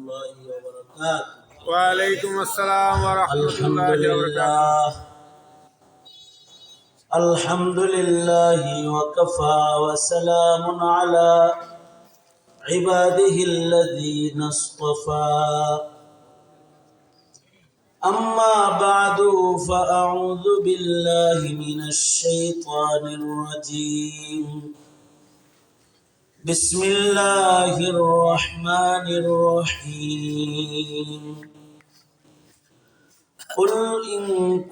الله وبركاته. وعليكم السلام ورحمة الحمد الله وبركاته. لله الحمد لله وكفى وسلام على عباده الذين اصطفى. أما بعد فأعوذ بالله من الشيطان الرجيم. بسم الله الرحمن الرحيم. قل إن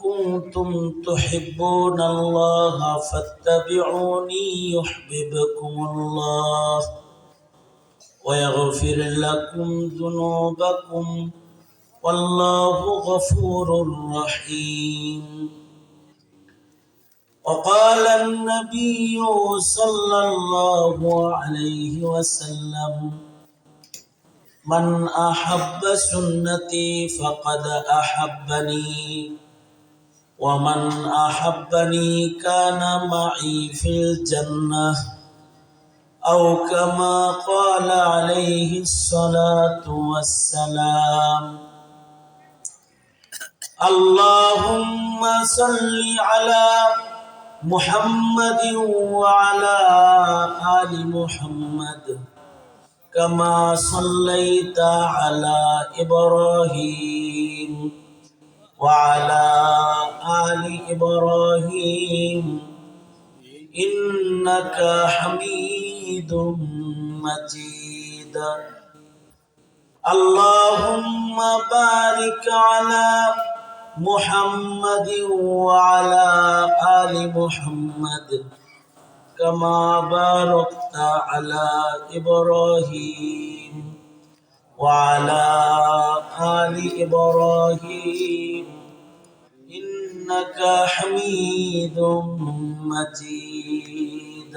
كنتم تحبون الله فاتبعوني يحببكم الله ويغفر لكم ذنوبكم والله غفور رحيم. وقال النبي صلى الله عليه وسلم من أحب سنتي فقد أحبني ومن أحبني كان معي في الجنة أو كما قال عليه الصلاة والسلام. اللهم صل على محمد وعلى آل محمد كما صليت على إبراهيم وعلى آل إبراهيم إنك حميد مجيد. اللهم بارك على محمد وعلى آل محمد كما باركت على إبراهيم وعلى آل إبراهيم إنك حميد مجيد.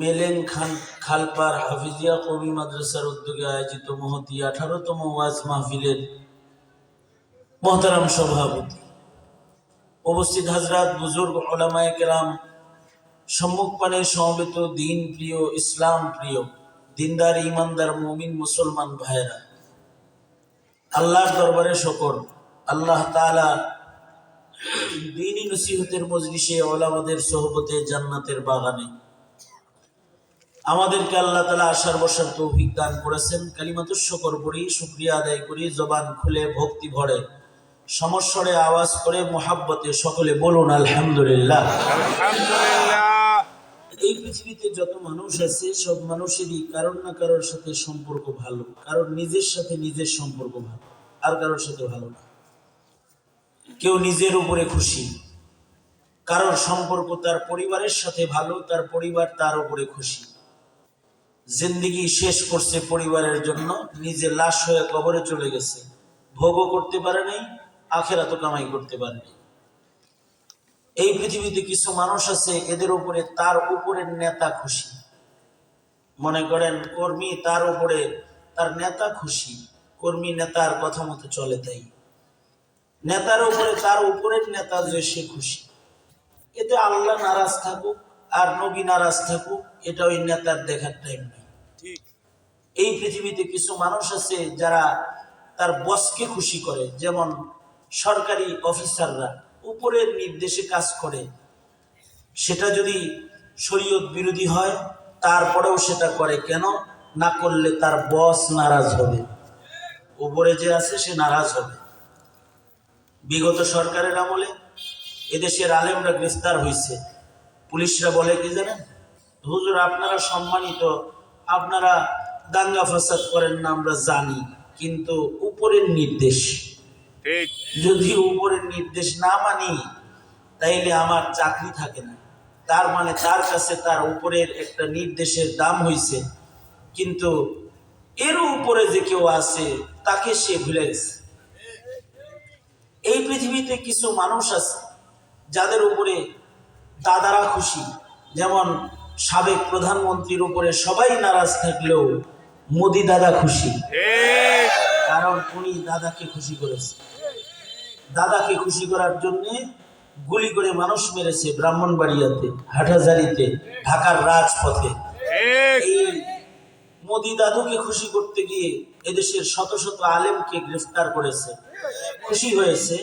মেলেন খালপার হাফিজিয়া কওমি মাদ্রাসার উদ্যোগে আয়োজিত মহতী 18তম ওয়াজ মাহফিলের মোহতারাম সভাপতি, উপস্থিত হযরত বুজুর্গ উলামায়ে কেরাম, সম্মুখপানে সমবেত দিন প্রিয়, ইসলাম প্রিয়, দিনদার ইমানদার মুমিন মুসলমান ভাইরা, আল্লাহর দরবারে শুকর। আল্লাহ তাআলা দ্বীনি নসিহতের মজলিসে, উলামাদের সোহবতে, জান্নাতের বাগানে আমাদেরকে আল্লাহ তাআলা আসার বসার তৌফিক দান করেছেন। কালিমাতুশ শুকর পড়ি, শুকরিয়া আদায় করি, জবান খুলে ভক্তি ভরে সমস্বরে আওয়াজ করে মুহাব্বতে সকলে বলুন আলহামদুলিল্লাহ। আলহামদুলিল্লাহ। এই পৃথিবীতে যত মানুষ আছে সব মানুষেরই কারোর না কারোর সাথে সম্পর্ক ভালো, কারোর নিজের সাথে নিজের সম্পর্ক ভালো, আর কারোর সাথে ভালো না। কেউ নিজের উপরে খুশি, কারোর সম্পর্ক তার পরিবারের সাথে ভালো, তার পরিবার তার উপরে খুশি। জিন্দেগি শেষ করছে পরিবারের জন্য, নিজে লাশ হয়ে কবরে চলে গেছে, ভোগও করতে পারে নাই, আখিরাত কামাই করতে পারে নাই। এই পৃথিবীতে কিছু মানুষ আছে, এদের উপরে তার উপরের নেতা খুশি। মনে করেন কর্মী, তার উপরে তার নেতা খুশি, কর্মী নেতার কথা মতো চলে, তাই নেতার উপরে তার উপরের নেতা যে সে খুশি। এতে আল্লাহ নারাজ থাকুক আর নবী নারাজ থাকুক, এটা ওই নেতার দেখার টাইম নেই। এই পৃথিবীতে কিছু মানুষ আছে যারা তার বসকে খুশি করে, যেমন সরকারি অফিসাররা উপরের নির্দেশে কাজ করে, সেটা যদি শরীয়ত বিরোধী হয় তারপরেও সেটা করে। কেন? না করলে তার বস নারাজ হবে, উপরে যে আছে সে নারাজ হবে। বিগত সরকারের আমলে এদেশের আলেমরা গ্রেফতার হয়েছে, পুলিশরা বলে কি জানেন, হুজুর আপনারা সম্মানিত, আপনারা দাঙ্গা ফাসাদ করেন না আমরা জানি, কিন্তু উপরের নির্দেশ, যদি উপরের নির্দেশ না মানি তাইলে আমার চাকরি থাকে না। তার মানে তার কাছে তার উপরের একটা নির্দেশের দাম হইছে, কিন্তু এর উপরে যে কেউ আছে তাকে সে ভুলে গেছে। এই পৃথিবীতে কিছু মানুষ আছে যাদের উপরে দাদারা খুশি, যেমন সাবেক প্রধানমন্ত্রীর উপরে সবাই নারাজ থাকলেও মোদি দাদা খুশি, কারণ উনি দাদাকে খুশি করেছে। দাদাকে খুশি করার জন্য গুলি করে মানুষ মেরেছে ব্রাহ্মণবাড়িয়াতে, হাটহাজারীতে, ঢাকার রাজপথে। ঠিক। এই মোদি দাদুকে খুশি করতে গিয়ে এদেশের শত শত আলেমকে গ্রেফতার করেছে, খুশি হয়েছে।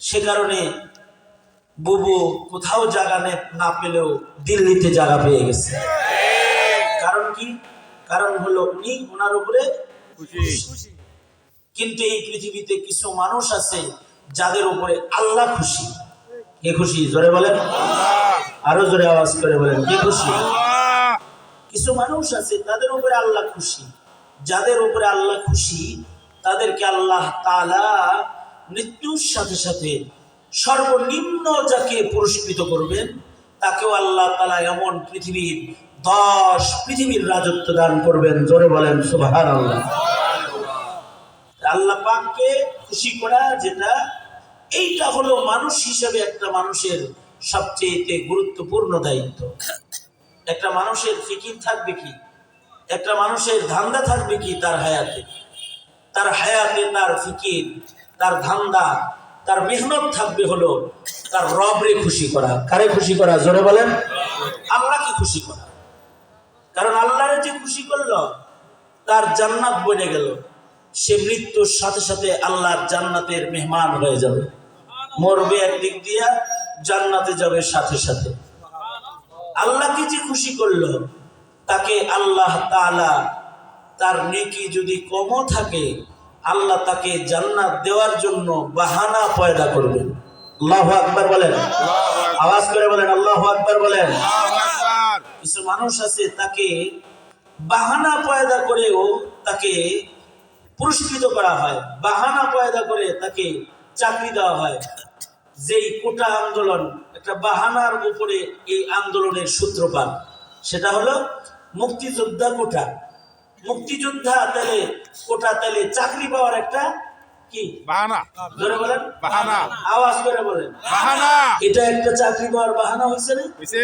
সে কারণে বুবু কোথাও জায়গা না পেলেও দিল্লিতে জায়গা পেয়ে গেছে। কারণ কি? কারণ হলো উনি ওনার উপরে খুশি। কিন্তু এই পৃথিবীতে কিছু মানুষ আছে যাদের উপরে আল্লাহ খুশি। কে খুশি? জোরে বলেন, আরো জোরে আওয়াজ করে বলেন, কে খুশি? আল্লাহ। কিছু মানুষ আছে তাদের উপরে আল্লাহ খুশি। যাদের উপরে আল্লাহ খুশি তাদেরকে আল্লাহ তাআলা মৃত্যুর সাথে সাথে সর্বনিম্ন যাকে পুরস্কৃত করবেন তাকেও আল্লাহ তাআলা এমন পৃথিবীর রাজত্ব দান করবেন। জোরে বলেন সুবহানাল্লাহ। আল্লাহ পাককে খুশি করা যেটা, এইটা হলো মানুষ হিসেবে একটা মানুষের সবচেয়ে গুরুত্বপূর্ণ দায়িত্ব। একটা মানুষের ফিকির থাকবে কি, একটা মানুষের ধান্দা থাকবে কি তার হায়াতে, তার ফিকির, তার ধান্দা, তার মেহনত থাকবে হলো তার রবরে খুশি করা। কারে খুশি করা? জোরে বলেন, আল্লাহকে খুশি করা। কারণ আল্লাহরে যে খুশি করলো তার জান্নাত বনে গেল, সে মৃত্যুর সাথে সাথে আল্লাহর জান্নাতের মেহমান হয়ে যাবে। মরবে একদিক দিয়া, জান্নাতে যাবে সাথে সাথে। আল্লাহকে যে খুশি করলো তাকে আল্লাহ তাআলা তার নেকি যদি কমও থাকে আল্লাহ তাকে জান্নাত দেওয়ার জন্য বাহানা পয়দা করবেন। আল্লাহু আকবার বলেন, আওয়াজ করে বলেন আল্লাহু আকবার বলেন। আল্লাহু আকবার। কিছু মানুষ আছে তাকে বাহানা পয়দা করেও তাকে পুরস্কৃত করা হয়, বাহানা পয়দা করে তাকে চাকরি দেওয়া হয়। যেই কোটা আন্দোলন একটা বাহানার উপরে এই আন্দোলনের সূত্রপাত, সেটা হলো মুক্তিযোদ্ধা কোটা। মুক্তিযোদ্ধা তাহলে কোটা, তাহলে চাকরি পাওয়ার একটা কি বাহানা। ধরে বলেন, বাহানা। আওয়াজ করে বলেন, বাহানা। এটা একটা চাকরি পাওয়ার বাহানা হয়েছে না? হইছে।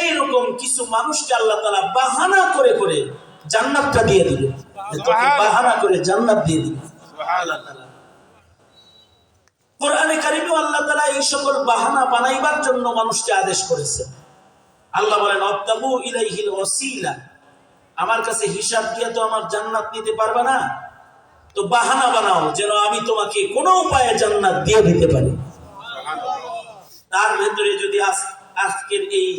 এইরকম কিছু মানুষকে আল্লাহ তাআলা বাহানা করে করে জান্নাতটা দিয়ে দিবে, তোকে বাহানা করে জান্নাত দিয়ে দিবে আল্লাহ তাআলা। কোরআনে কারিমে আল্লাহ তাআলা এই সকল বাহানা বানাইবার জন্য মানুষকে আদেশ করেছেন। আল্লাহ বলেন অবতাগু ইলাইহিল ওয়াসিলা, আমার কাছে হিসাব দিয়ে তো আমার জান্নাত নিতে পারবে না, তো বাহানা বানাও যেন আমি তোমাকে কোনো উপায়ে জান্নাত দিয়ে দিতে পারি। তার ভেতরে যদি আজকের এই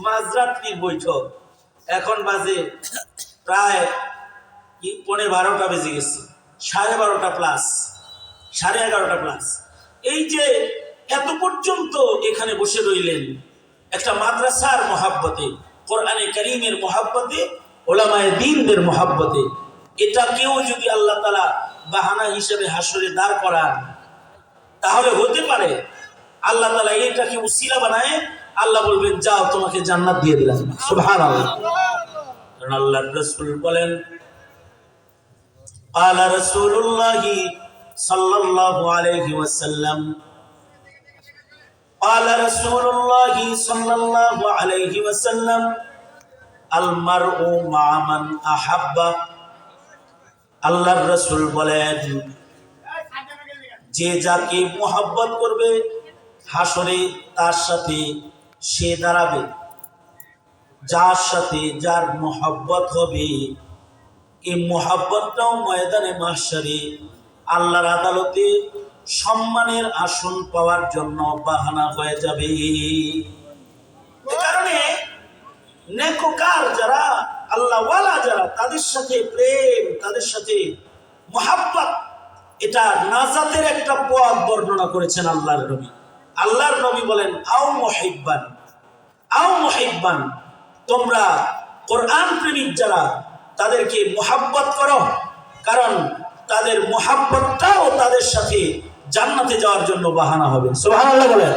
মাঝরাত্রির বৈঠক, এখন বাজে প্রায় কি 12:15 বেজে গেছে, 12:30 প্লাস, 11:30 প্লাস। এই যে এত পর্যন্ত এখানে বসে রইলেন একটা মাদ্রাসার মহাব্বতে, কোরআনে কারীমের মহাব্বতে, ওলামায়ে দ্বীনদের মহাব্বতে, এটা কেউ যদি আল্লাহ তাআলা বাহানা হিসেবে হাসরে দাঁড় করান তাহলে হতে পারে আল্লাহ তাআলা এটাকে উসিলা বানায় আল্লাহ বলবেন যাও তোমাকে জান্নাত দিয়ে দিলাম। সুবহানাল্লাহ। কারণ আল্লাহর রাসূল বলেন আলা রাসূলুল্লাহি সাল্লাল্লাহু আলাইহি ওয়াসাল্লাম, قال رسول الله صلى الله عليه وسلم المرء مع من أحب। আল্লাহর রাসূল বলেন যে যাকে মুহাব্বত করবে হাসরে তার সাথে সে দাঁড়াবে, যার সাথে যার মুহাব্বত হবে এই মুহাব্বতটাও ময়দানে মাহশারে আল্লাহর আদালতে সম্মানের আসন পাওয়ার জন্য বাহানা হয়ে যাবে। এ কারণে নেককার যারা, আল্লাহওয়ালা যারা, তাদের সাথে প্রেম, তাদের সাথে মুহাব্বত, এটা নাজাতের একটা পথ বর্ণনা করেছেন আল্লাহর নবী। আল্লাহর নবী বলেন আও মুহিব্বান, তোমরা কোরআন প্রেমিক যারা তাদেরকে মুহাব্বত করো, কারণ তাদের মুহাব্বতটাও তাদের সাথে জান্নাতে যাওয়ার জন্য বাহানা হবে। সুবহানাল্লাহ বলেন।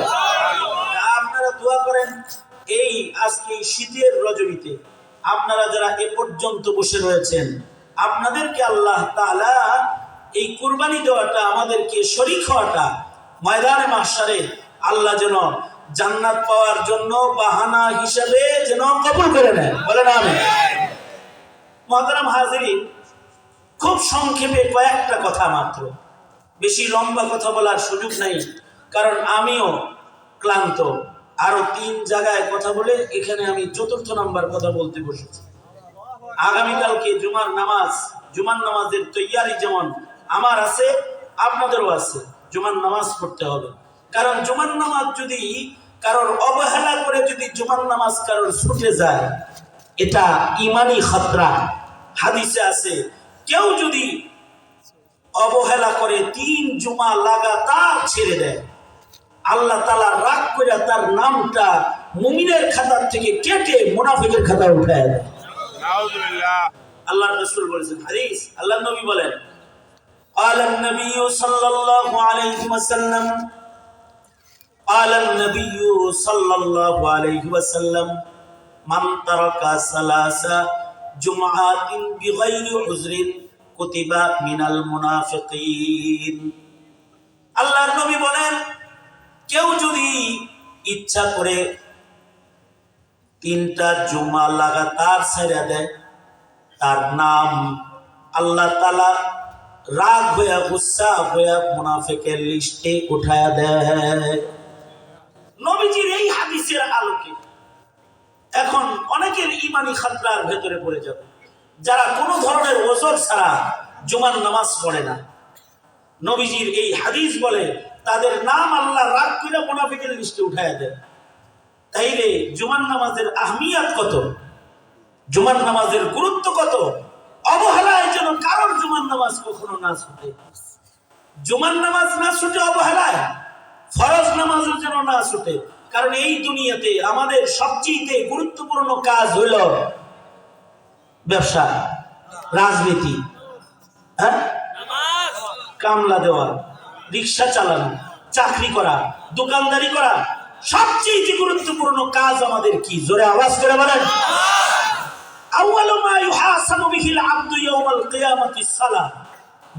আপনারা দোয়া করেন এই আজকে শীতের রজনীতে আপনারা যারা এ পর্যন্ত বসে রয়েছেন আপনাদেরকে আল্লাহ তাআলা এই কুরবানি দেওয়াটা, আমাদেরকে শরীক হওয়াটা ময়দানে মাহশারে আল্লাহ যেন জান্নাত পাওয়ার জন্য বাহানা হিসেবে যেন কবুল করে নেয়। বলেন আমিন। মুহতারাম হাজিরিন, খুব সংক্ষেপে কয়েকটা কথা মাত্র, বেশি লম্বা কথা বলার সুযোগ নাই, কারণ আমিও ক্লান্ত। আরো 3 জায়গায় কথা বলে এখানে আমি 4র্থ নাম্বার কথা বলতে বসেছি। আগামীকালকে জুমার নামাজের তৈয়ারি যেমন আমার আছে, আপনাদেরও আছে। জুমার নামাজ পড়তে হবে, কারণ জুমার নামাজ যদি কারোর অবহেলা করে যদি জুমার নামাজ কারোর ছুটে যায়, এটা ইমানি খতরা। হাদিসে আছে, কেউ যদি অবহেলা করে 3 জুমা লাগাতার ছেড়ে দেয়, আল্লাহ তাআলা রাগ করে তার নামটা মুমিনের খাতা থেকে কেটে মুনাফিকের খাতায় উঠায় দেয়। নাউজুবিল্লাহ। আল্লাহর রাসূল বলেছেন, হাদিস আল্লাহর নবী বলেন, قال النبي صلى الله عليه وسلم قال النبي صلى الله عليه وسلم من ترك 3 جمعات بغير عذر كتب من المنافقين। আল্লাহর নবী বলেন, কেউ যদি ইচ্ছা করে 3টা জুমা লাগাতার ছেড়ে দেয়, তার নাম আল্লাহ তাআলা রাগ হয়ে গুসা হয়ে মুনাফিকের লিস্টে উঠায়া দেয়। নবীজির এই হাদিসের আলোকে এখন অনেকের ইমানি খাতরার ভেতরে পড়ে যাবে, যারা কোনো ধরনের ওযর ছাড়া জুমার নামাজ পড়ে না। নবীজির এই হাদিস বলে তাদের নাম আল্লাহ রাগ করে মুনাফিকের লিস্টে উঠায়া দেয়। তাইলে জুমার নামাজের আহমিয়াত কত, জুমার নামাজের গুরুত্ব কত। অবহেলায় যেন কারোর জুমার নামাজ কখনো না ছুটে। জুমার নামাজ না ছুটে অবহেলায়, ফরজ নামাজও যেন না ছুটে। কারণ এই দুনিয়াতে আমাদের সবচেয়ে গুরুত্বপূর্ণ কাজ হইল ব্যবসা, রাজনীতি, কামলা দেওয়া, রিক্সা চালানো, চাকরি করা, দোকানদারি করা। সবচেয়ে গুরুত্বপূর্ণ কাজ আমাদের কি? জোরে আওয়াজ করে বলেন। আউয়ালু মা ইউহাসাবু বিহিল আবদু ইয়াউমাল কিয়ামাতিস সালাহ।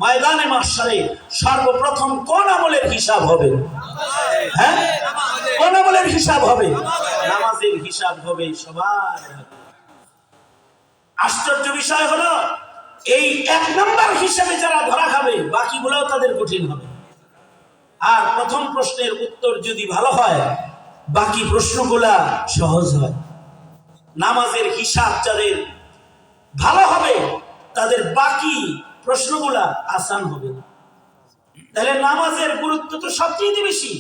ময়দানে মাহশারে সর্বপ্রথম কোন আমলের হিসাব হবে? কোন আমলের হিসাব হবে? নামাজের হিসাব হবে সবার। আশ্চর্য বিষয় হলো, এই 1 নাম্বার হিসাবে যারা ধরা খাবে, বাকিগুলোও তাদের কঠিন হবে। আর প্রথম প্রশ্নের উত্তর যদি ভালো হয়, বাকি প্রশ্নগুলা সহজ হয়। নামাজের হিসাব যাদের ভালো হবে, তাদের বাকি প্রশ্নগুলা আসান হবে। তাহলে নামাজের গুরুত্ব তো সবচেয়ে বেশি।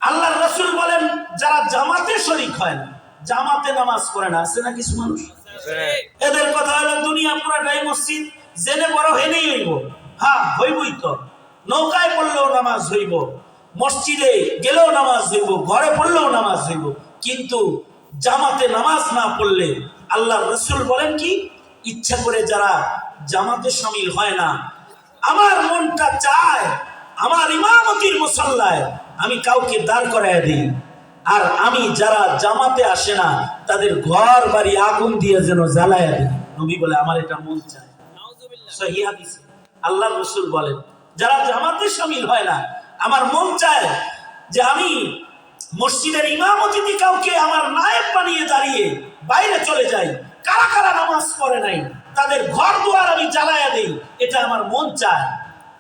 আল্লাহর রাসূল বলেন, যারা জামাতে শরীক হয় না, জামাতে নামাজ পড়ে না, আছে না কিছু মানুষ, এদের কথা হলো দুনিয়া পুরাটাই মসজিদ, জেনে বড় হেনেই হইব। হ্যাঁ, হইবই তো। নৌকায় পড়লেও নামাজ হইব, মসজিদে গেলেও নামাজ হইব, ঘরে পড়লেও নামাজ হইব, কিন্তু জামাতে নামাজ না পড়লে আল্লাহর রাসূল বলেন কি, ইচ্ছা করে যারা জামাতে শামিল হয় না, আমার মনটা চায় আমার ইমামতির মুসাল্লায় আমি কাউকে দাঁড় করায় দিই, আর আমি যারা জামাতে আসে না তাদের ঘর বাড়ি আগুন দিয়ে যেন জ্বালায় দিই। নবী বলে, আমার এটা মন চায়। সহিহ হাদিস। আল্লাহর রাসূল বলেন, যারা জামাতে শামিল হয় না, আমার মন চায় যে আমি মসজিদের ইমামতিতে কাউকে আমার নায়েব বানিয়ে দাঁড়িয়ে বাইরে চলে যাই, কারা কারা নামাজ পড়ে নাই তাদের ঘর দুয়ার আমি জ্বালায়া দেই, এটা আমার মন চায়।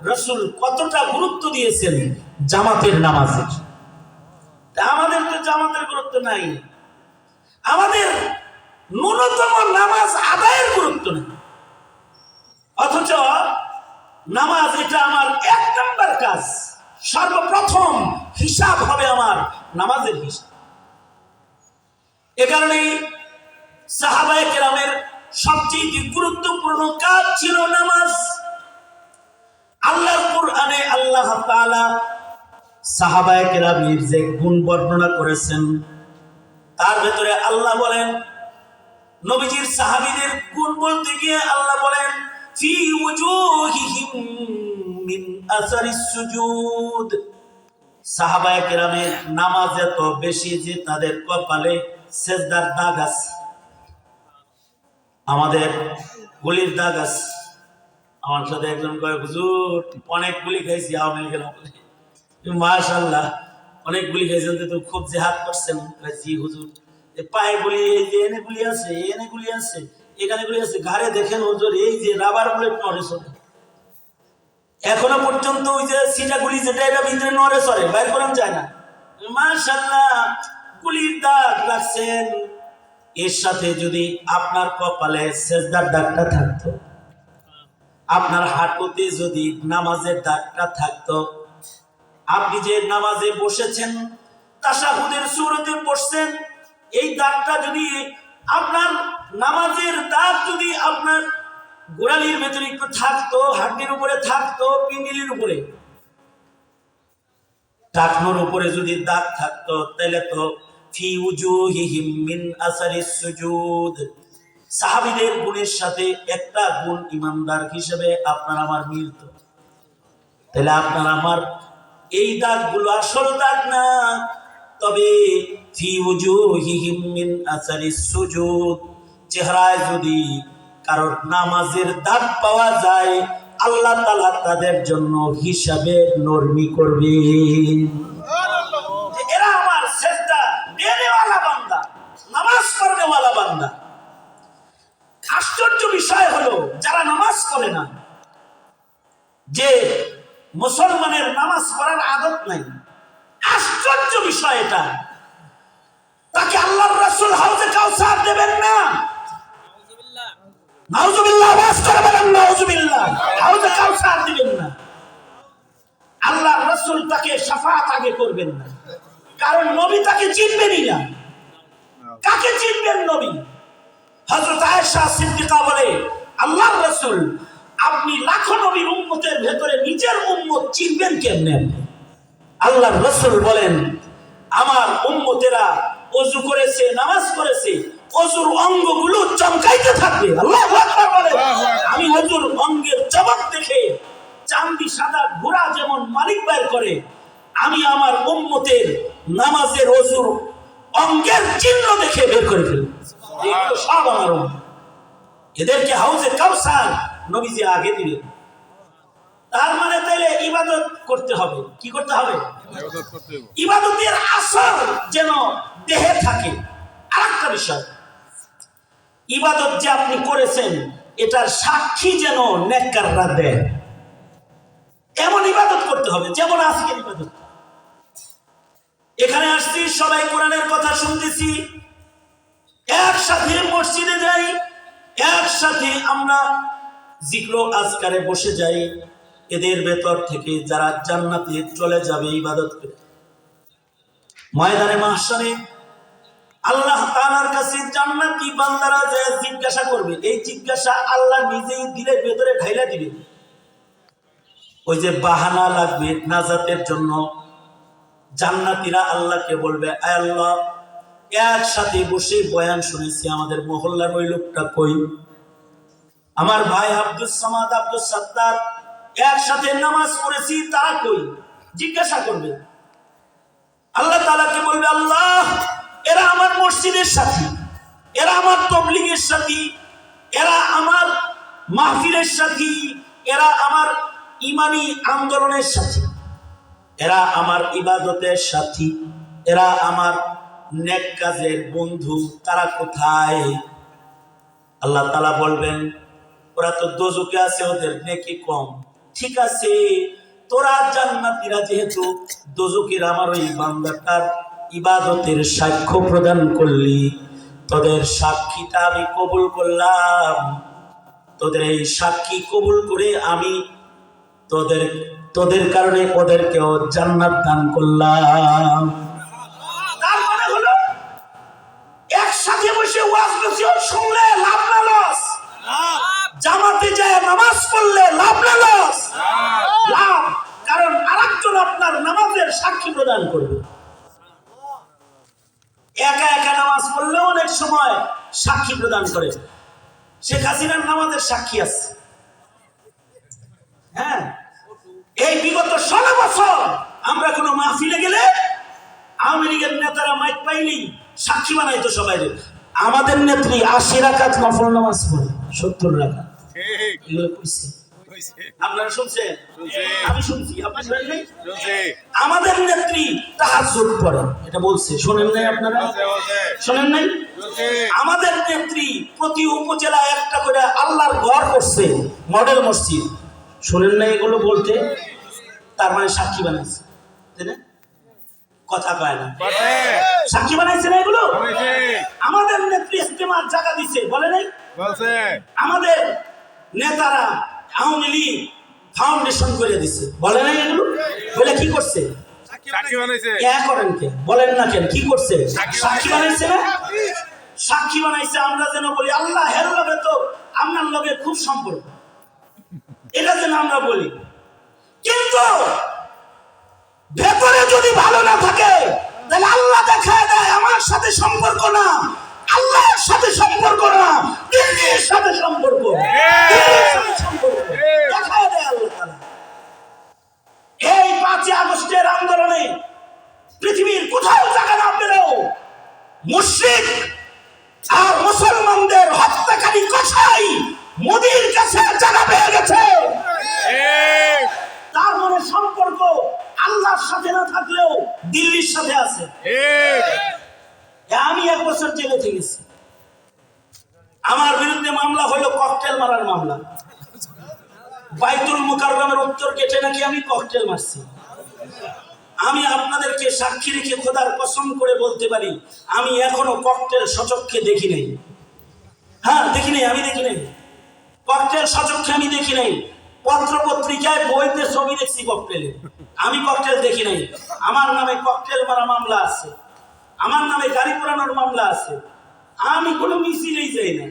রাসূল কতটা গুরুত্ব দিয়েছেন জামাতের নামাজের। আমাদের তো জামাতের গুরুত্ব নাই, আমাদের ন্যূনতম নামাজ আদায়ের গুরুত্ব নেই। অথচ নামাজ এটা আমার 1 নাম্বার কাজ। সর্বপ্রথম হিসাব হবে আমার নামাজের হিসাব। এ কারণেই সাহাবায়ে কেরামের সবচেয়ে গুরুত্বপূর্ণ কাজ ছিল নামাজ। আল্লাহর কুরআনে আল্লাহ তাআলা সাহাবায়ে কেরামের যে গুণ বর্ণনা করেছেন, তার ভেতরে আল্লাহ বলেন, নবীজির সাহাবীদের গুণ বলতে গিয়ে আল্লাহ বলেন, ফি ওয়াজুহিহিম মিন আসারিস সুজুদ। সাহাবায়ে কেরামের নামাজ এত বেশি যে তাদের কপালে সেজদার দাগ আছে। আমাদের গুলির দাগ আছে। আমার সাথে একজন কয়, হুজুর অনেক গুলি খাইছি আওয়ামী লীগের আমলে। মাশাআল্লাহ, অনেক গুলি খাইছেন তো খুব জিহাদ করছেন। জি হুজুর, পায়ে গুলি, এই যে এনে গুলি আছে, এনে গুলি আছে, এখানে গুলি আছে, ঘাড়ে দেখেন হুজুর এই যে রাবার বুলেট নড়ে চলে। এখনো পর্যন্ত ওই যে সিটা গুলি যেটা এটা ভিতরে নড়ে চড়ে বাইর করানো যায় না। মাশাআল্লাহ গুলির দাগ রাখছেন, এর সাথে যদি আপনার কপালে সেজদার দাগটা থাকতো, আপনার হাঁটুতে যদি নামাজের দাগটা থাকতো, আপনি যে নামাজে বসেছেন তাশাহুদের সূরতে বসছেন, এই দাগটা যদি আপনার নামাজের দাগ যদি আপনার গোড়ালির ভেতরে একটু থাকতো, হাড্ডির উপরে থাকতো, পিন্ডিলির উপরে, টাকনোর উপরে যদি দাগ থাকতো, তাহলে তো ফি উজুহিহিম মিন আসারিস সুজুদ, সাহাবীদের গুণের সাথে একটা গুণ ইমানদার হিসেবে আপনার আমার মিলত। তাহলে আপনার আমার এই দাগগুলো আসল দাগ না, তবে ফি উজুহিহিম মিন আসারিস সুজুদ, চেহারায় যদি কারোর নামাজের দাগ পাওয়া যায়, আল্লাহ তাআলা তাদের জন্য হিসাবে নরমি করবে। এরা আমার সেজদা দেনেওয়ালা বান্দা, নামাজ পড়নেওয়ালা বান্দা। আশ্চর্য বিষয় হলো যারা নামাজ পড়ে না, যে মুসলমানের নামাজ পড়ার আদত নাই, আশ্চর্য বিষয় এটা, তাকে আল্লাহর রাসূল হাউজে কাউসার দেবেন না। নাউজুবিল্লাহ, আওয়াজ করে বলেন নাউজুবিল্লাহ, হাউজে কাউসার দিবেন না। আল্লাহর রাসূল তাকে শাফাআত আগে করবেন না, কারণ নবী তাকে চিনবেনই না। কাকে চিনবেন নবী? হযরত আয়েশা সিদ্দিকা বলে, আল্লাহর রাসূল আপনি লাখো নবীর উম্মতের ভেতরে নিজের উম্মত চিনবেন কেমনে? আল্লাহর রাসূল বলেন, আমার উম্মতেরা ওযু করেছে, নামাজ পড়েছে, ওযুর অঙ্গগুলো চমকাইতে থাকবে। আল্লাহু আকবার বলে, আমি ওযুর অঙ্গের চমক দেখে চাঁদি সাদা ঘোড়া যেমন মালিক বাইর করে, আমি আমার উম্মতের নামাজের ওযুর অঙ্গের চিহ্ন দেখে বের করে ফেলি। এগুলো সব আমার উম্মত, এদেরকে হাউজে কাউসার নবীজি আগে দিলেন। তার মানে তাইলে ইবাদত করতে হবে। কি করতে হবে? ইবাদতের আসর যেন দেহে থাকে। আরেকটা বিষয়, ইবাদত যে আপনি করেছেন এটার সাক্ষী যেন নেককাররা দেয়, এমন ইবাদত করতে হবে। যেমন আজকের ইবাদত, এখানে আসছি সবাই কোরআনের কথা শুনতেছি, একসাথে মসজিদে যাই, একসাথে আমরা জিক্র আজকারে বসে যাই, এদের ভেতর থেকে যারা জান্নাতে চলে যাবে ইবাদত করে, ময়দানে মাহশারে আল্লাহ তাআলার কাছে জান্নাতি বান্দারা যে জিজ্ঞাসা করবে, এই জিজ্ঞাসা আল্লাহ নিজেই দিলের ভেতরে ঢাইলা দিবেন। ওই যে বাহানা লাগবে নাজাতের জন্য, জান্নাতীরা আল্লাহকে বলবে, আয় আল্লাহ, একসাথে বসে বয়ান শুনেছি, আমাদের মহল্লার ওই লোকটা কই, আমার ভাই আব্দুস সামাদ, আব্দুস সাত্তার, একসাথে নামাজ পড়েছি, তারা কই? জিজ্ঞাসা করবে। আল্লাহ তাআলাকে বলবে, আল্লাহ, এরা আমার মসজিদের সাথী, এরা আমার তাবলীগের সাথী, এরা আমার মাহফিলের সাথী, এরা আমার ঈমানি আন্দোলনের সাথী, এরা আমার ইবাদতের সাথী, এরা আমার নেক কাজের বন্ধু, তারা কোথায়? আল্লাহ তাআলা বলবেন, ওরা তো দোজখে আছে, ওদের নেকি কম। ঠিক আছে, তোরা জান্নাতীরা যেহেতু দোজখের আমার ওই বান্দাটার ইবাদতের সাক্ষ্য প্রদান করলি, তোদের সাক্ষীটা আমি কবুল করলাম, তোদের এই সাক্ষী কবুল করে আমি তোদের কারণে ওদেরকেও জান্নাত দান করলাম। তার মানে হলো একসাথে বসে ওয়াজ নসিহত শুনলে লাভ না লস, জামাতে যায় নামাজ পড়লে লাভ না লস? লাভ, কারণ আরেকজন আপনার নামাজের সাক্ষী প্রদান করবে। একা একা নামাজ পড়লেও অনেক সময় সাক্ষী প্রদান করে। শেখ হাসিনার নামাজের সাক্ষী আছে। হ্যাঁ, এই বিগত 16 বছর আমরা কোনো মাহফিলে গেলে আওয়ামী লীগের নেতারা মাইক পাইলেই সাক্ষী বানাইতো সবাই। আমাদের নেত্রী 80 রাকাত নফল নামাজ পড়ে, 70 রাকাত। এগুলো কইছে, আপনারা শুনছেন? আমি শুনছি, আপনারা শুনেন নাই? আমাদের নেত্রী তাহাজ্জুদ পড়ে, এটা বলছে, শুনেন নাই আপনারা? শুনেন নাই? আমাদের নেত্রী প্রতি উপজেলায় একটা করে আল্লাহর ঘর করছে, মডেল মসজিদ। শুনেন নাই এগুলো বলতে? তার মানে সাক্ষী বানাইছে, তাই না? কথা কয় না। বটে সাক্ষী বানাইছে না এগুলো? বলেছে আমাদের নেত্রী ইস্তেমার জায়গা দিছে, বলে নাই? বলছে আমাদের নেতারা আওয়ামী লীগ ফাউন্ডেশন করে দিছে, বলে নাই এগুলো? বলে কি করছে? সাক্ষী বানাইছে করেন কে বলেন না কেন? কি করছে? সাক্ষী সাক্ষী বানাইছে না? সাক্ষী বানাইছে। আমরা যেন বলি আল্লাহ হের লগে তো আপনার লগে খুব সম্পর্ক, এটা যেন আমরা বলি। কিন্তু ভেতরে যদি ভালো না থাকে তাহলে আল্লাহ দেখায় দেয় আমার সাথে সম্পর্ক না, আল্লাহর সাথে সম্পর্ক না, দিল্লির সাথে সম্পর্ক, দিল্লির সাথে সম্পর্ক দেখায় দেয় আল্লাহ তাআলা। এই 5 আগস্টের আন্দোলনে পৃথিবীর কোথাও জায়গা না পেলেও মুশরিক আর মুসলমানদের হত্যাকারী কসাই মোদির কাছে জায়গা পেয়ে গেছে। ঠিক তার মনে সম্পর্ক আল্লাহর সাথে না থাকলেও দিল্লির সাথে আছে। ঠিক আমি 1 বছর জেলে থেকেছি। আমার বিরুদ্ধে মামলা হলো ককটেল মারার মামলা। বাইতুল মুকাররমের উত্তর গেটে নাকি আমি ককটেল মারছি। আমি আপনাদেরকে সাক্ষী রেখে খোদার কসম করে বলতে পারি আমি এখনো ককটেল সচক্ষে দেখি নাই। হ্যাঁ দেখি নাই, আমি দেখি নাই ককটেল সচক্ষে, আমি দেখি নাই। পত্র পত্রিকায় বইতে ছবি দেখছি ককটেলে, আমি ককটেল দেখি নাই। আমার নামে ককটেল মারা মামলা আছে, আমার নামে গাড়ি পোড়ানোর মামলা আছে। আমি কোনো মিছিলেই যাই না।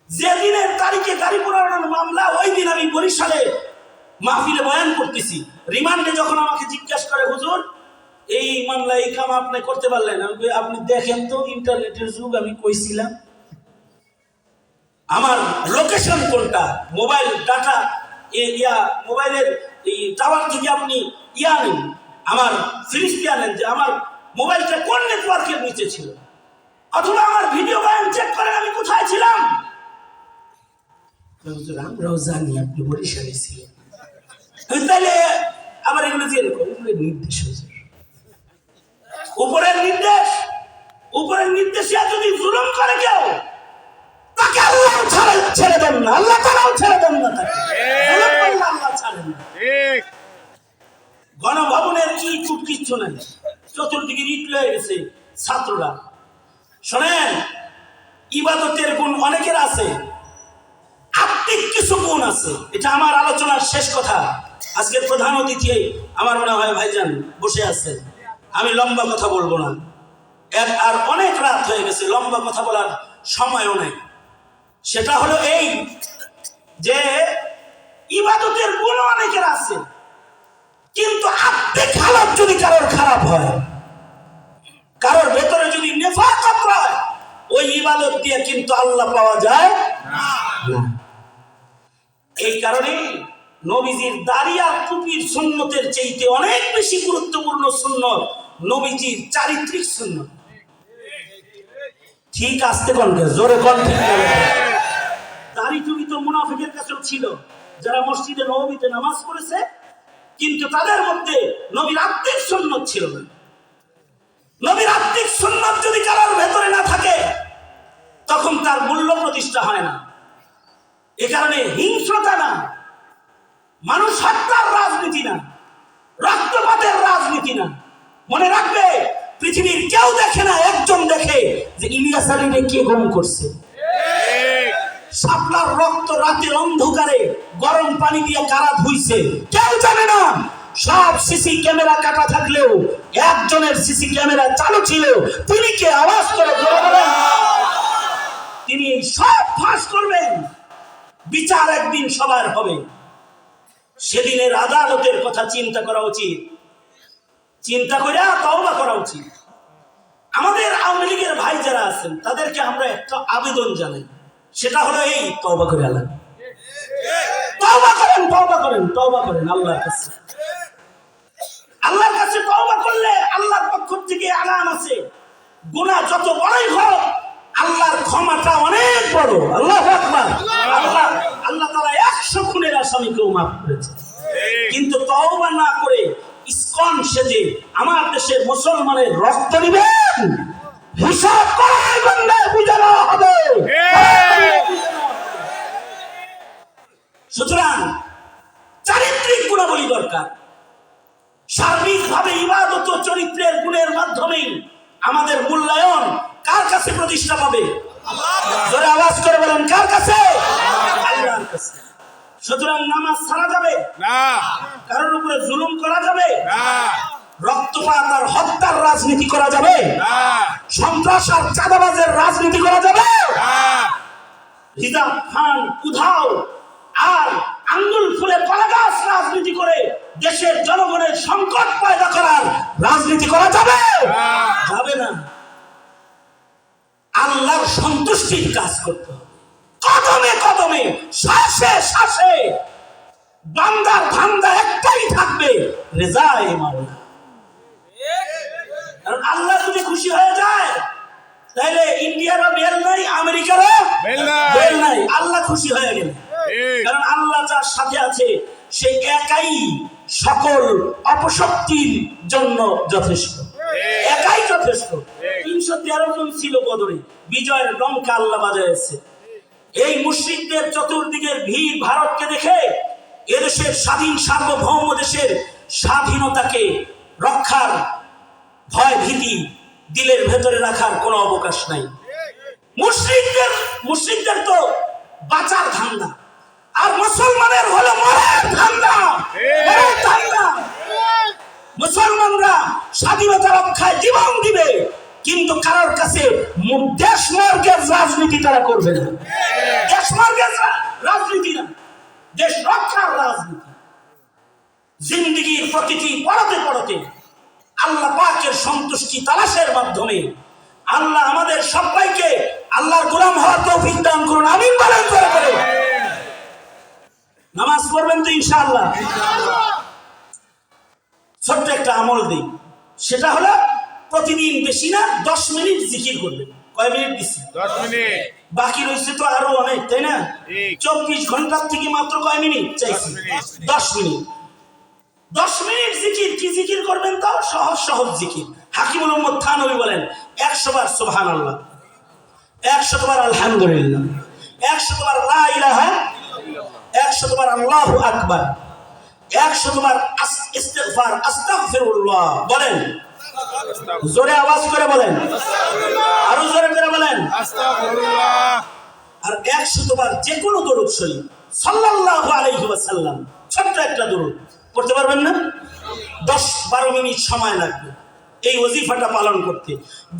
যেদিনের তারিখে গাড়ি পোড়ানোর মামলা ওই দিন আমি বরিশালে মাহফিলে বয়ান করতেছি। রিমান্ডে যখন আমাকে জিজ্ঞাসা করে হুজুর এই মামলা এই কাম আপনি করতে পারলেন, আমি কই, আপনি দেখেন তো ইন্টারনেটের যুগ, আমি কইছিলাম আমার লোকেশন কোনটা, মোবাইল ডাটা মোবাইলের এই টাওয়ার থেকে আপনি নেন, আমার ফিরিস্তি আনেন যে আমার মোবাইলটা কোন নেটওয়ার্কের নিচে ছিল, অথবা আমার ভিডিও বয়ান চেক করেন আমি কোথায় ছিলাম। হুজুর আমরাও জানি আপনি বরিশালে ছিলেন। তাহলে আবার এগুলো যে নির্দেশ হুজুর, উপরের নির্দেশ, উপরের নির্দেশে যদি জুলুম করে কেউ তাকে আল্লাহ ছেড়ে দেন না, আল্লাহ তাআলাও ছেড়ে দেন না তাকে, জুলুম করলে আল্লাহ ছাড়েন না। ঠিক গণভবনের ইট কিচ্ছু নাই, চতুর্দিকে ইট লয়ে গেছে ছাত্ররা। শোনেন, ইবাদতের গুণ অনেকের আছে, আত্মিক কিছু গুণ আছে। এটা আমার আলোচনার শেষ কথা। আজকের প্রধান অতিথি আমার মনে হয় ভাইজান বসে আছেন, আমি লম্বা কথা বলবো না, আর অনেক রাত হয়ে গেছে, লম্বা কথা বলার সময়ও নেই। সেটা হলো এই যে ইবাদতের গুণ অনেকের আছে, কিন্তু আত্মিক হালত যদি কারোর খারাপ হয়, কারোর ভেতরে যদি নেফাকত হয়, ওই ইবাদত দিয়ে কিন্তু আল্লাহ পাওয়া যায় না। এই কারণে নবীজির দাড়ি আর টুপির সুন্নতের চাইতে অনেক বেশি গুরুত্বপূর্ণ সুন্নত নবীজির চারিত্রিক সুন্নত। ঠিক আসতে কণ্ঠে জোরে কণ্ঠে। দাড়ি টুপি তো মুনাফিকের কাছেও ছিল, যারা মসজিদে নববীতে নামাজ পড়েছে, কিন্তু তাদের মধ্যে নবীর আত্মিক সুন্নত ছিল না। নবীর আত্মিক সুন্নত যদি কারোর ভেতরে না থাকে তখন তার মূল্য প্রতিষ্ঠা হয় না। এ কারণে হিংস্রতা না, মানুষ হত্যার রাজনীতি না, রক্তপাতের রাজনীতি না। মনে রাখবে, পৃথিবীর কেউ দেখে না, একজন দেখে যে ইলিয়াস আলীকে কে গুম করছে। শাপলার রক্ত রাতের অন্ধকারে গরম পানি দিয়ে কারা ধুইছে কেউ জানে না। সব সিসি ক্যামেরা কাটা থাকলেও একজনের সিসি ক্যামেরা চালু ছিল, তিনি কে আওয়াজ করে বলবেন, তিনি সব ফাঁস করবেন। বিচার একদিন সবার হবে, সেদিনের আদালতের কথা চিন্তা করা উচিত, চিন্তা করে তওবা করা উচিত। আমাদের আওয়ামী লীগের ভাই যারা আছেন তাদেরকে আমরা একটা আবেদন জানাই, সেটা হলো এই, তওবা করে আল্লাহ, তওবা করেন, তওবা করেন, তওবা করেন আল্লাহর কাছে। আল্লাহর কাছে তওবা করলে আল্লাহর পক্ষ থেকে আলান আছে, গুনাহ যত বড়ই হোক আল্লাহর ক্ষমাটা অনেক বড়। আল্লাহু আকবার। আল্লাহ তাআলা 100 খুনের আসামিকেও মাফ করেছে। কিন্তু তওবা না করে ইসকন সেজে আমার দেশের মুসলমানের রক্ত নেবেন, হিসাব করে গন্ডায় বুঝানো হবে। সুতরাং চারিত্রিক গুণাবলী দরকার, সার্বিকভাবে ইবাদত ও চরিত্র প্রতিষ্ঠা পাবে? জোরে আওয়াজ করে বলেন, কার কাছে? আল্লাহর কাছে। সুতরাং নামাজ ছাড়া যাবে না কারোর উপরে জুলুম করা যাবে না রক্তপাত আর হত্যার রাজনীতি করা যাবে না সন্ত্রাস আর চাঁদাবাজের রাজনীতি করা যাবে না হিজাব খান উধাও আর আঙ্গুল ফুলে কলা গাছ রাজনীতি করে দেশের জনগণের সংকট পয়দা করার রাজনীতি করা যাবে যাবে না। আল্লাহর সন্তুষ্টির কাজ করতে হবে। কদমে কদমে শ্বাসে শ্বাসে বান্দার ধান্দা একটাই থাকবে, রেজায়ে মাওলা। কারণ আল্লাহ যদি খুশি হয়ে যায় তাহলে ইন্ডিয়ারও বেল নাই, আমেরিকারও বেল নাই। আল্লাহ খুশি হয়ে গেলে, কারণ আল্লাহ যার সাথে আছে সে একাই সকল অপশক্তির জন্য যথেষ্ট, একাই যথেষ্ট। 313 জন ছিল বদরে, বিজয়ের ডঙ্কা আল্লাহ বাজাইছে। এই মুশরিকদের চতুর্দিকের ভিড় ভারতকে দেখে এদেশের স্বাধীন সার্বভৌম দেশের স্বাধীনতাকে রক্ষার ভয় ভীতি দিলের ভেতরে রাখার কোনো অবকাশ নাই। মুশরিকদের তো বাঁচার ধান্দা, আর মুসলমানের হলো মরার ধান্দা, মরার ধান্দা। মুসলমানরা স্বাধীনতা রক্ষায় জীবন দিবে, কিন্তু কারোর কাছে দেশ মার্গের রাজনীতি তারা করবে না। দেশ মার্গের রাজনীতি না, দেশ রক্ষার রাজনীতি। জিন্দেগির প্রতিটি পড়তে পড়তে আল্লাহ পাকের সন্তুষ্টি তালাশের মাধ্যমে আল্লাহ আমাদের সবাইকে আল্লাহর গোলাম হওয়ার তৌফিক দান করুন, আমিন বলেন করে। নামাজ পড়বেন তো ইনশাআল্লাহ। ছোট্ট একটা আমল দিই, সেটা হলো প্রতিদিন বেশি না 10 মিনিট জিকির করবেন। কয় মিনিট দিচ্ছি? 10 মিনিট। বাকি রয়েছে তো আরো অনেক, তাই না? 24 ঘন্টার থেকে মাত্র কয় মিনিট চাইছি? 10 মিনিট। 10 মিনিট জিকির। কি জিকির করবেন? তাও সহজ সহজ জিকির। হাকিমুল উম্মত থানভী বলেন 100 বার সুবহানাল্লাহ, 100 বার আলহামদুলিল্লাহ, 100 বার লা ইলাহা, 100 বার আল্লাহু আকবার, 100 বার ইস্তিগফার, আস্তাগফিরুল্লাহ বলেন। জোরে আওয়াজ করে বলেন, আরো জোরে করে বলেন আস্তাগফিরুল্লাহ। আর 100 বার যে কোনো দরুদ শরীফ সাল্লাল্লাহু আলাইহি ওয়াসাল্লাম, ছোট্ট একটা দরুদ পড়তে পারবেন না? 10-12 মিনিট সময় লাগবে এই ওজিফাটা পালন করতে।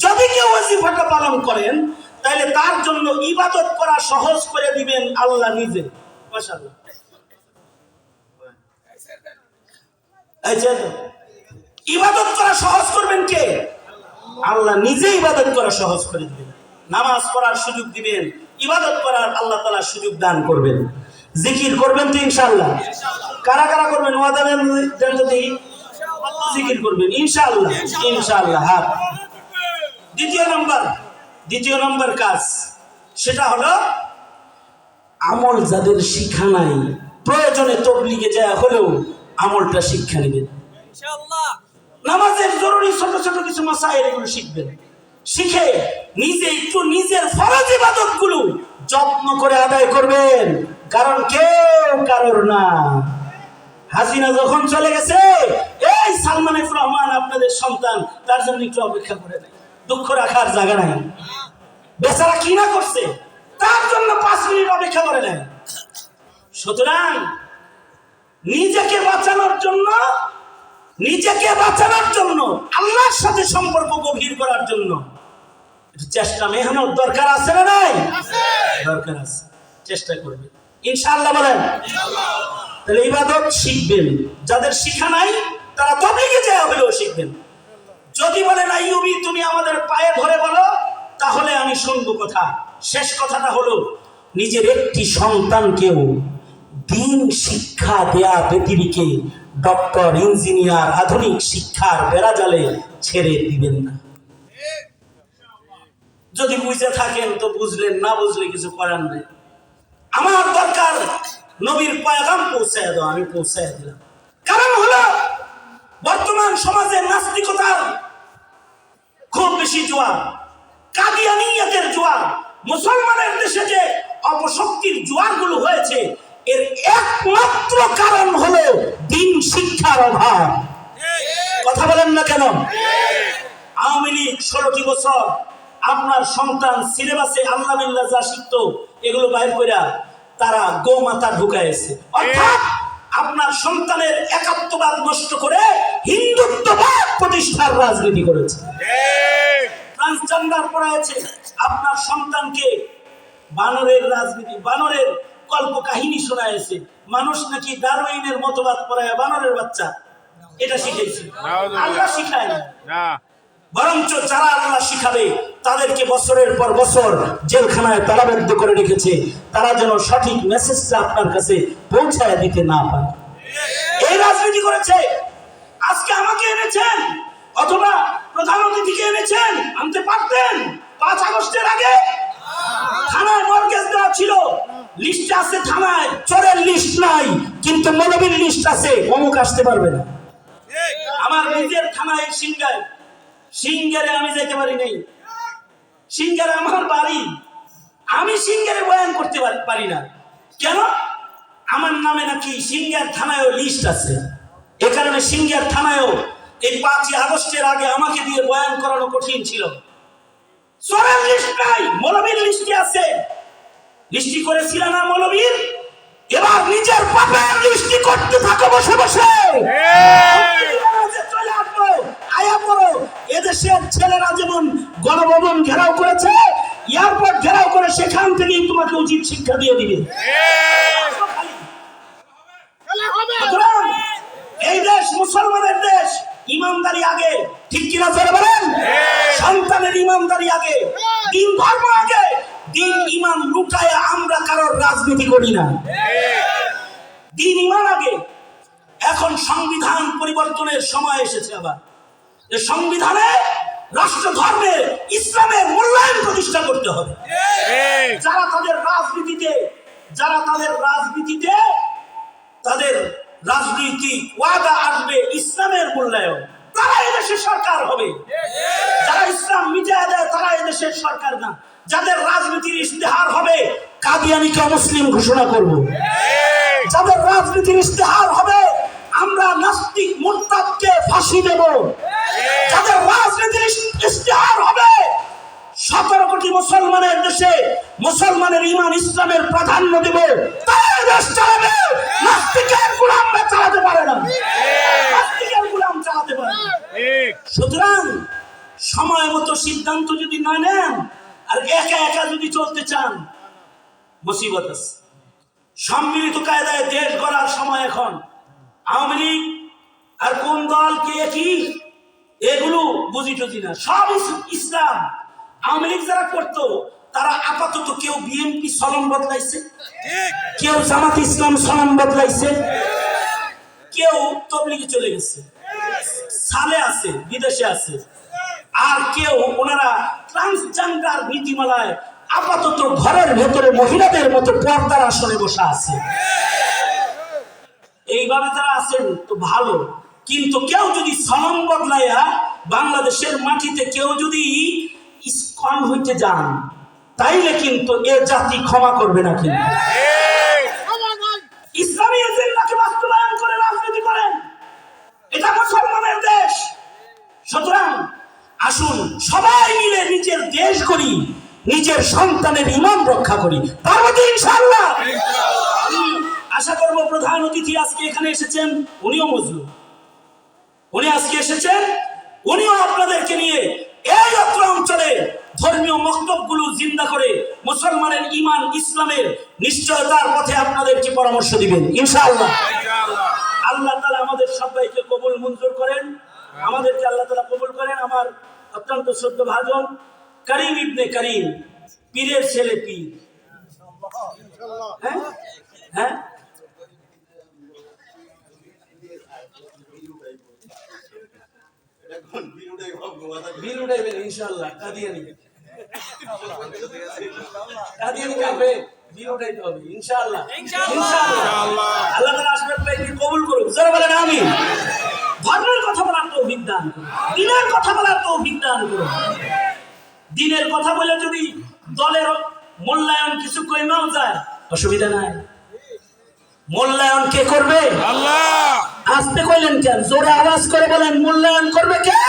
যদি কেউ ওজিফাটা পালন করেন তাহলে তার জন্য ইবাদত করা সহজ করে দিবেন আল্লাহ নিজে। মাশাআল্লাহ। ইবাদত করা সহজ করবেন কে? আল্লাহ নিজে ইবাদত করা সহজ করে দিবেন, নামাজ পড়ার সুযোগ দিবেন, ইবাদত করার আল্লাহ তাআলা সুযোগ দান করবেন। জিকির করবেন তো ইনশাআল্লাহ? কারা কারা করবেন? ওয়াদা দেন যদি জিকির করবেন ইনশাআল্লাহ। ইনশাআল্লাহ। হ্যাঁ, দ্বিতীয় নম্বর কাজ, সেটা হলো আমল যাদের শিক্ষা নাই প্রয়োজনে তবলিগে যায় হলেও আমলটা শিক্ষা নেবেন। নামাজের জরুরি ছোট ছোট কিছু মাসাইল এগুলো শিখবেন, শিখে নিজে একটু নিজের ফরজ ইবাদত গুলো যত্ন করে আদায় করবেন, কারণ কেউ কারোর না। হাসিনা যখন চলে গেছে, এই সালমান এফ রহমান আপনাদের সন্তান, তার জন্য একটু অপেক্ষা করে নেই, দুঃখ রাখার জায়গা নাই। বেচারা কি না করছে, তার জন্য 5 মিনিট অপেক্ষা করে নেয়। সুতরাং নিজেকে বাঁচানোর জন্য আল্লাহর সাথে সম্পর্ক গভীর করার জন্য চেষ্টা মেহনত দরকার আছে না নাই? দরকার আছে, চেষ্টা করবেন ইনশাআল্লাহ বলেন। তাহলে ইবাদত শিখবেন, যাদের শিখা নাই তারা তবলিগে যায় হলেও শিখবেন। যদি বলেন আইয়ুবী তুমি আমাদের পায়ে ধরে বলো, তাহলে আমি শুনবো কথা। শেষ কথাটা হলো নিজের একটি সন্তানকেও দিন শিক্ষা দেয়া পৃথিবীকে ডক্টর, ইঞ্জিনিয়ার, আধুনিক শিক্ষার বেড়াজালে ছেড়ে দিবেন না। যদি বুঝে থাকেন তো বুঝলেন, না বুঝলে কিছু করার নেই। আমার দরকার নবীর পয়গাম পৌঁছায় দাও, আমি পৌঁছায় দিলাম। কারণ হলো বর্তমান সমাজে নাস্তিকতার খুব বেশি জোয়ার, কাদিয়ানিয়তের জোয়ার, মুসলমানের দেশে যে অপশক্তির জোয়ারগুলো হয়েছে, এর একমাত্র কারণ হলো দিন শিক্ষার অভাব। কথা বলেন না কেন? আওয়ামী লীগ 16টি বছর আপনার সন্তান সিলেবাসে আল্লাহ বিল্লাহ যা শিখতো এগুলো বাইর কইরা তারা গোমাতা ঢুকাইছে, অর্থাৎ আপনার সন্তানের একাত্মবাদ নষ্ট করে হিন্দুত্ববাদ প্রতিষ্ঠার রাজনীতি করেছে, ট্রান্সজেন্ডার পড়াইছে। আপনার সন্তানকে বানরের রাজনীতি, বানরের কল্প কাহিনী শোনাইছে। মানুষ নাকি ডারউইনের মতবাদ পড়ায় বানরের বাচ্চা, এটা শিখাইছে। আল্লাহ শিখায় না, বরঞ্চ যারা আল্লাহ শিখাবে তাদেরকে বছরের পর বছর জেলখানায় তালাবদ্ধ করে রেখেছে, তারা যেন সঠিক মেসেজটা আপনার কাছে পৌঁছায় দিতে না পারে। এই রাজনীতি করেছে। আজকে আমাকে এনেছেন অথবা প্রধান অতিথিকে এনেছেন, আনতে পারতেন 5 আগস্টের আগে। থানায় মর্গেজ দেওয়া ছিল, লিস্ট আছে থানায়, চোরের লিস্ট নাই, কিন্তু মৌলবীর লিস্ট আছে, অমুক আসতে পারবে না। আমার নিজের থানায় সিঙ্গারে আমি যেতে পারি নাই। সিঙ্গারে আমার বাড়ি, আমি সিঙ্গারে বয়ান করতে পারি না। কেন? আমার নামে নাকি সিঙ্গার থানায়ও লিস্ট আছে। এ কারণে সিঙ্গার থানায়ও এই 5 আগস্টের আগে আমাকে দিয়ে বয়ান করানো কঠিন ছিল। চোরের লিস্ট নাই, মৌলবীর লিস্টে আছে। লিস্টি করেছিল না মৌলবীর, এবার নিজের পাপের লিস্টি করতে থাকো বসে বসে। চলে আসবো, আয়া করো। এদেশের ছেলেরা যেমন গণভবন ঘেরাও করেছে, এয়ারপোর্ট ঘেরাও করে, সেখান থেকেই তোমাকে উচিত শিক্ষা দিয়ে দিবে। এই দেশ মুসলমানের দেশ, ইমানদারি আগে, ঠিক কিনা জোরে বলেন? সন্তানের ইমানদারি আগে, দিন ধর্ম আগে। দিন ইমান লুটায় আমরা কারোর রাজনীতি করি না, দিন ইমান আগে। এখন সংবিধান পরিবর্তনের সময় এসেছে, আবার এই সংবিধানে রাষ্ট্র ধর্মে ইসলামের মূল্যায়ন প্রতিষ্ঠা করতে হবে। যারা তাদের রাজনীতিতে তাদের রাজনৈতিক ওয়াদা আসবে ইসলামের মূল্যায়ন, তারা এদেশের সরকার হবে। যারা ইসলাম মিটায় দেয় তারা এদেশের সরকার না। যাদের রাজনীতির ইশতেহার হবে কাদিয়ানীকে মুসলিম ঘোষণা করব, যাদের রাজনীতির ইশতেহার হবে আমরা নাস্তিক মুরতাদকে ফাঁসি দেব, যাদের রাজনীতির ইশতেহার হবে 17 কোটি মুসলমানের দেশে মুসলমানের ঈমান ইসলামের প্রাধান্য দেব, তারা দেশ চালাবে। নাস্তিকের গোলামরা চালাতে পারে না, নাস্তিকের গোলাম চালাতে পারে না। সুতরাং সময় মতো সিদ্ধান্ত যদি না নেন আর একা একা যদি চলতে চান, মুসিবত আছে। সম্মিলিত কায়দায় দেশ গড়ার সময় এখন। আওয়ামী লীগ আর কোন দল কে কি এগুলো বুঝি টুঝি না, সব ইসলাম। আওয়ামী লীগ যারা করতো তারা আপাতত কেউ বিএনপি সনম বদলাইছে, কেউ জামাত ইসলাম সনম বদলাইছে, কেউ তবলিগে চলে গেছে, সালে আছে, বিদেশে আছে, আর কেউ ওনারা ট্রান্সজেন্ডার নীতিমালায় আপাতত ঘরের ভেতরে মহিলাদের মতো পর্দার আসনে বসে আছে। এইভাবে যারা আছেন তো ভালো, কিন্তু কেউ যদি সনম বদলাইয়া বাংলাদেশের মাটিতে কেউ যদি ইসকন হইতে যান, তাইলে কিন্তু এ জাতি ক্ষমা করবে না। কিন্তু ইসলামী এজেন্ডাকে বাস্তবায়ন করে রাজনীতি করেন, এটা মুসলমানের দেশ। সুতরাং আসুন সবাই মিলে নিজের দেশ করি, নিজের সন্তানের ঈমান রক্ষা করি, তার মধ্যে ইনশাআল্লাহ। আশা করব প্রধান অতিথি আজকে এখানে এসেছেন, উনিও মজলুম, উনি আজকে এসেছেন, উনিও আপনাদেরকে নিয়ে এই অত্র অঞ্চলে ধর্মীয় মক্তবগুলো জিন্দা করে মুসলমানের ঈমান ইসলামের নিশ্চয়তার পথে আপনাদেরকে পরামর্শ দিবেন ইনশাআল্লাহ। আল্লাহ তাআলা আমাদের সবাইকে কবুল মঞ্জুর করেন, আমাদেরকে আল্লাহ তাআলা কবুল করেন। আমার অত্যন্ত শ্রদ্ধাভাজন করিম ইবনে করিম, পীরের ছেলে পীর, হ্যাঁ হ্যাঁ, বিল উঠাইবেন ইনশাআল্লাহ। কাদিয়ানী কাবে বিল উঠাইতে হবে ইনশাআল্লাহ, ইনশাআল্লাহ। আল্লাহ তাআলা আসবেন ভাইকে কবুল করুক, যারা বলেন আমিন। ধর্মের কথা বলার তৌফিক দান করুন, দ্বীনের কথা বলার তৌফিক দান করুন। দ্বীনের কথা বলে যদি দলের মূল্যায়ন কিছু কইমাও যায় অসুবিধা নাই। মূল্যায়ন কে করবে? আল্লাহ। আস্তে কইলেন কেন? জোরে আওয়াজ করে বলেন, মূল্যায়ন করবে কে?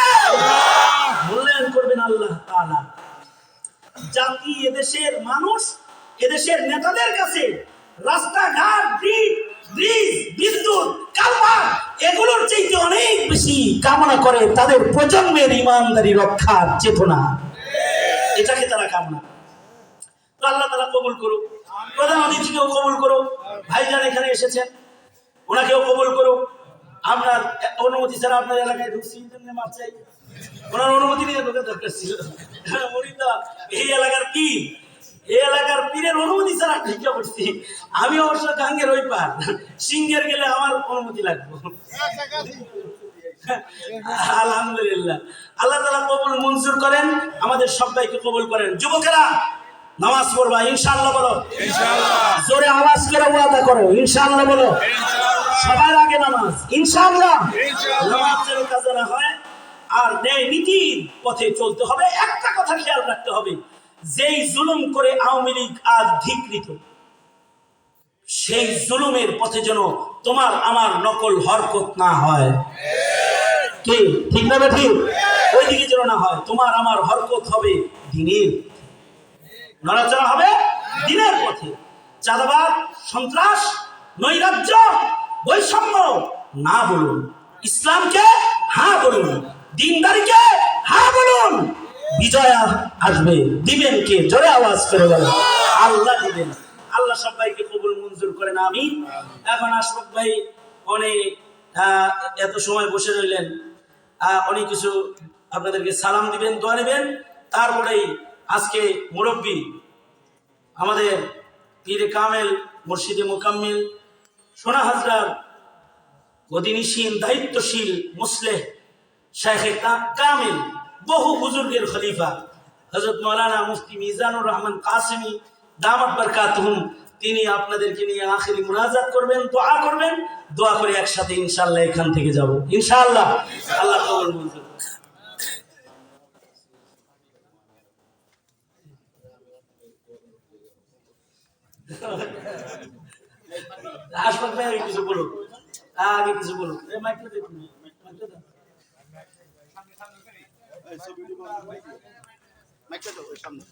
মূল্যায়ন করবেন আল্লাহ তাআলা। জাতি, এদেশের মানুষ, এদেশের নেতাদের কাছে রাস্তাঘাট, ব্রিজ, বিদ্যুৎ, কালভার্ট এগুলোর চাইতে অনেক বেশি কামনা করে তাদের প্রজন্মের ইমানদারি রক্ষার চেতনা। এটাকে তারা কামনা করে। তো আল্লাহ তাআলা কবুল করুক, প্রধান অতিথিকেও কবুল করুক, ভাইজান এখানে এসেছেন ওনাকেও কবুল করুক। আপনার অনুমতি ছাড়া আপনার এলাকায় ঢুকছি, মাপ চাই, ওনার অনুমতি নিয়ে ঢোকার দরকার ছিল। উনি তো এই এলাকার পীর, এই এলাকার পীরের অনুমতি ছাড়া ঢুকে পড়ছি। আমি অবশ্য গাঙ্গের ওই পার, সিংহের গেলে আমার অনুমতি লাগবে। আলহামদুলিল্লাহ, আল্লাহ তাআলা কবুল মঞ্জুর করেন, আমাদের সবাইকে কবুল করেন। যুবকেরা নামাজ পড়বা ইনশাআল্লাহ বলো, ইনশাআল্লাহ। জোরে আওয়াজ করে ওয়াদা করো ইনশাআল্লাহ বলো, সবার আগে নামাজ ইনশাআল্লাহ। নামাজ যেন কাজা না হয়, আর ন্যায় নীতির পথে চলতে হবে। একটা কথা খেয়াল রাখতে হবে, যেই জুলুম করে আওয়ামী লীগ আজ ধিকৃত, সেই জুলুমের পথে যেন তোমার আমার নকল হরকত না হয়। কি ঠিক না ঠিক? ওই দিকে যেন না হয়, তোমার আমার হরকত হবে দ্বীনের, নড়াচড়া হবে দ্বীনের পথে। চাঁদাবাদ, সন্ত্রাস, নৈরাজ্য, বৈষম্য না বলুন, ইসলামকে হ্যাঁ বলুন, দ্বীনদারিকে হ্যাঁ বলুন। বিজয় আসবে, দিবেন কে? জোরে আওয়াজ করে বলেন, আল্লাহ দিবেন। আল্লাহ সবাইকে কবুল মঞ্জুর করেন, আমিন। এখন আশফাক ভাই অনেক এত সময় বসে রইলেন, অনেক কিছু আপনাদেরকে সালাম দিবেন, দোয়া নেবেন। তারপরেই আজকে মুরব্বী আমাদের পীরে কামেল, মুর্শিদে মুকাম্মিল, সোনা হাজরার গদিনীশীল, দায়িত্বশীল মুসলেহ শাইখে কামেল, বহু বুজুর্গের খলিফা হযরত মাওলানা মুফতি মিজানুর রহমান কাসেমি দামাত বরকাতুহুম, তিনি আপনাদেরকে নিয়ে আখিরি মুনাজাত করবেন, দোয়া করবেন। দোয়া করে একসাথে ইনশাআল্লাহ এখান থেকে যাব ইনশাআল্লাহ। আল্লাহ কবুল মঞ্জুর। আশফাক ভাই আগে কিছু বলুন, আগে কিছু বলুন। এই মাইকটা দেখুন, মাইকটা দাও। মাইকটা দাও, ওই সামনে।